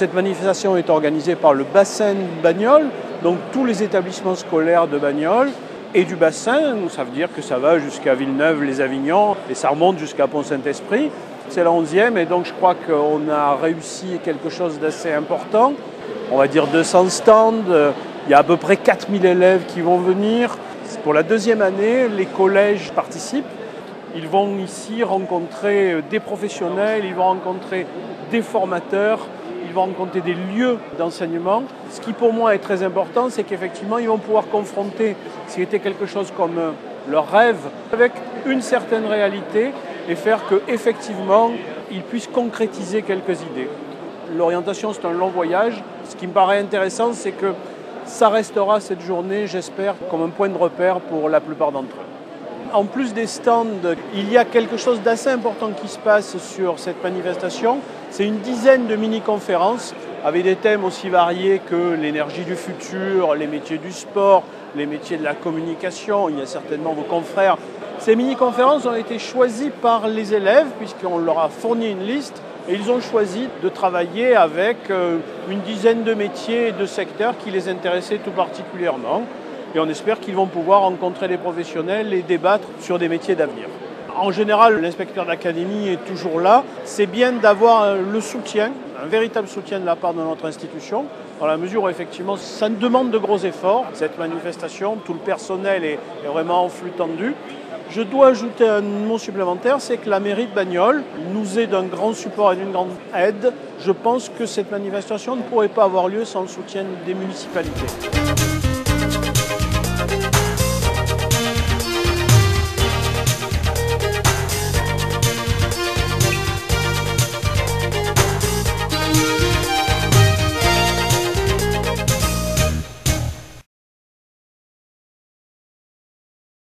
cette manifestation est organisée par le bassin de Bagnols, donc tous les établissements scolaires de Bagnols et du bassin. Ça veut dire que ça va jusqu'à Villeneuve-les-Avignon et ça remonte jusqu'à Pont-Saint-Esprit. C'est la 11e et donc je crois qu'on a réussi quelque chose d'assez important. On va dire 200 stands, il y a à peu près 4000 élèves qui vont venir. Pour la deuxième année, les collèges participent. Ils vont ici rencontrer des professionnels, ils vont rencontrer des formateurs, ils vont rencontrer des lieux d'enseignement. Ce qui pour moi est très important, c'est qu'effectivement, ils vont pouvoir confronter ce qui était quelque chose comme leur rêve avec une certaine réalité et faire qu'effectivement, ils puissent concrétiser quelques idées. L'orientation, c'est un long voyage. Ce qui me paraît intéressant, c'est que ça restera cette journée, j'espère, comme un point de repère pour la plupart d'entre eux. En plus des stands, il y a quelque chose d'assez important qui se passe sur cette manifestation. C'est une dizaine de mini-conférences avec des thèmes aussi variés que l'énergie du futur, les métiers du sport, les métiers de la communication. Il y a certainement vos confrères. Ces mini-conférences ont été choisies par les élèves puisqu'on leur a fourni une liste et ils ont choisi de travailler avec une dizaine de métiers et de secteurs qui les intéressaient tout particulièrement. Et on espère qu'ils vont pouvoir rencontrer les professionnels et débattre sur des métiers d'avenir. En général, l'inspecteur d'académie est toujours là. C'est bien d'avoir le soutien, un véritable soutien de la part de notre institution, dans la mesure où effectivement ça demande de gros efforts. Cette manifestation, tout le personnel est vraiment en flux tendu. Je dois ajouter un mot supplémentaire, c'est que la mairie de Bagnols nous est d'un grand support et d'une grande aide. Je pense que cette manifestation ne pourrait pas avoir lieu sans le soutien des municipalités.